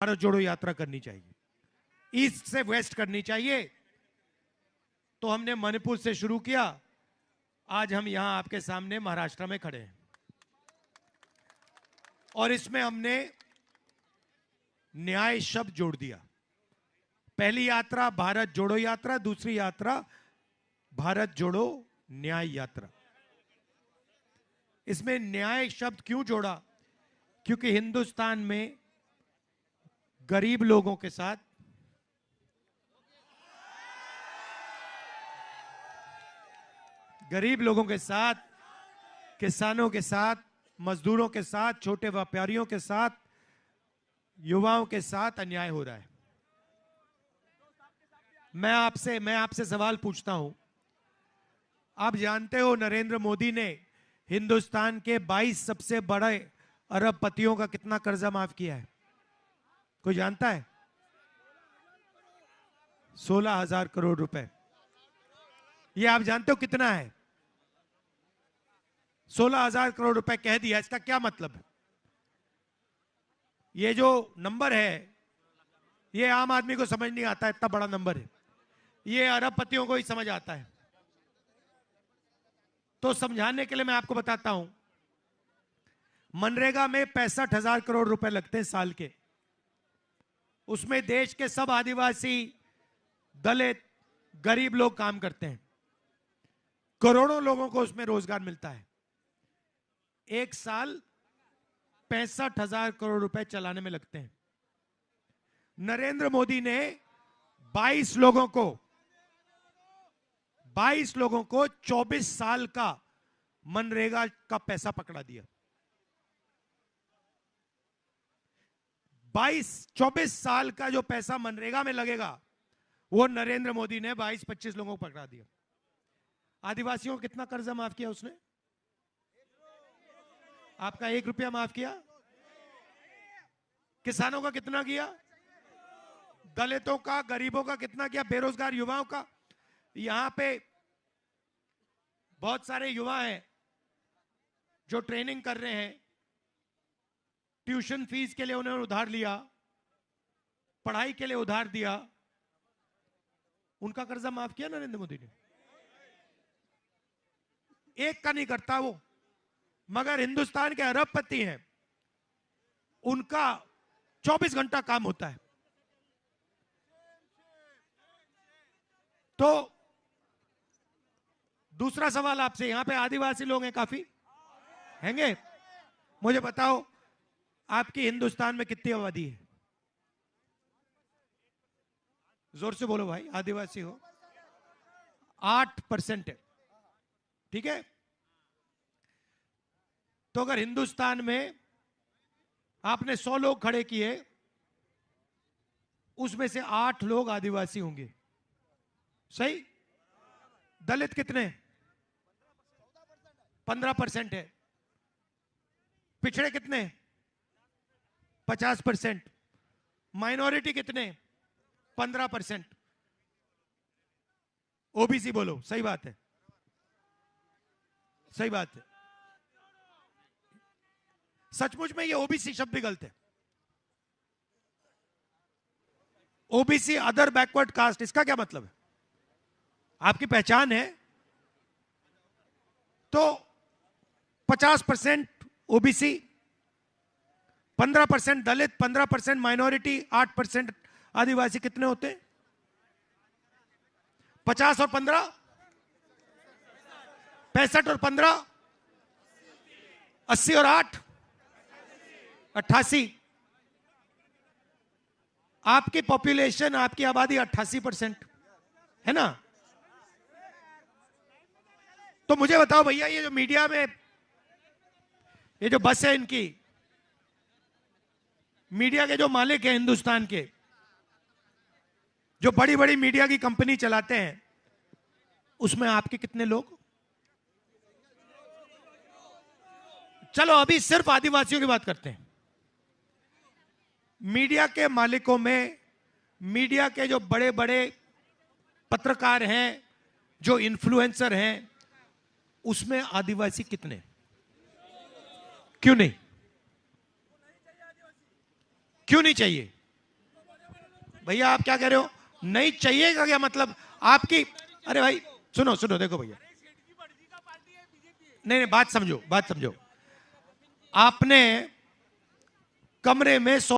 भारत जोड़ो यात्रा करनी चाहिए, ईस्ट से वेस्ट करनी चाहिए। तो हमने मणिपुर से शुरू किया, आज हम यहां आपके सामने महाराष्ट्र में खड़े हैं और इसमें हमने न्याय शब्द जोड़ दिया। पहली यात्रा भारत जोड़ो यात्रा, दूसरी यात्रा भारत जोड़ो न्याय यात्रा। इसमें न्याय शब्द क्यों जोड़ा? क्योंकि हिंदुस्तान में गरीब लोगों के साथ, किसानों के साथ, मजदूरों के साथ, छोटे व्यापारियों के साथ, युवाओं के साथ अन्याय हो रहा है। मैं आपसे सवाल पूछता हूं। आप जानते हो नरेंद्र मोदी ने हिंदुस्तान के 22 सबसे बड़े अरबपतियों का कितना कर्जा माफ किया है? कोई जानता है? 16,000 करोड़ रुपए। ये आप जानते हो कितना है? 16,000 करोड़ रुपए कह दिया, इसका क्या मतलब है? ये जो नंबर है ये आम आदमी को समझ नहीं आता, इतना बड़ा नंबर है। ये अरबपतियों को ही समझ आता है। तो समझाने के लिए मैं आपको बताता हूं। मनरेगा में 65,000 करोड़ रुपए लगते हैं साल के। उसमें देश के सब आदिवासी, दलित, गरीब लोग काम करते हैं। करोड़ों लोगों को उसमें रोजगार मिलता है। एक साल 65,000 करोड़ रुपए चलाने में लगते हैं। नरेंद्र मोदी ने 22 लोगों को 24 साल का मनरेगा का पैसा पकड़ा दिया। 24 साल का जो पैसा मनरेगा में लगेगा वो नरेंद्र मोदी ने 22-25 लोगों को पकड़ा दिया। आदिवासियों को कितना कर्जा माफ किया उसने? आपका 1 रुपया माफ किया। किसानों का कितना किया? दलितों का, गरीबों का कितना किया? बेरोजगार युवाओं का। यहां पे बहुत सारे युवा हैं जो ट्रेनिंग कर रहे हैं, ट्यूशन फीस के लिए उन्होंने उधार लिया, पढ़ाई के लिए उधार दिया, उनका कर्जा माफ किया नरेंद्र मोदी ने। एक का नहीं करता वो। मगर हिंदुस्तान के अरबपति हैं, उनका 24 घंटा काम होता है। तो दूसरा सवाल आपसे, यहां पे आदिवासी लोग हैं, काफी हैंगे। मुझे बताओ आपकी हिंदुस्तान में कितनी आबादी है? जोर से बोलो भाई, आदिवासी हो। 8% है, ठीक है। तो अगर हिंदुस्तान में आपने 100 लोग खड़े किए, उसमें से 8 लोग आदिवासी होंगे, सही? दलित कितने? 15% है। पिछड़े कितने? 50%। माइनॉरिटी कितने? 15%। ओबीसी बोलो, सही बात है, सही बात है। सचमुच में ये ओबीसी शब्द भी गलत है। ओबीसी अदर बैकवर्ड कास्ट, इसका क्या मतलब है? आपकी पहचान है तो 50% ओबीसी, 15% दलित, 15% माइनॉरिटी, 8% आदिवासी, कितने होते हैं? 50 और 15, 65 और 15, 80 और 8, 88। आपकी पॉपुलेशन, आपकी आबादी 88% है ना? तो मुझे बताओ भैया, ये जो मीडिया में ये जो बस है इनकी, मीडिया के जो मालिक हैं हिंदुस्तान के, जो बड़ी बड़ी मीडिया की कंपनी चलाते हैं, उसमें आपके कितने लोग? चलो अभी सिर्फ आदिवासियों की बात करते हैं। मीडिया के मालिकों में, मीडिया के जो बड़े बड़े पत्रकार हैं, जो इन्फ्लुएंसर हैं, उसमें आदिवासी कितने? क्यों नहीं? क्यों नहीं चाहिए? भैया आप क्या कह रहे हो? नहीं चाहिएगा क्या मतलब आपकी? अरे भाई सुनो सुनो, देखो भैया, नहीं नहीं, बात समझो, बात समझो। आपने कमरे में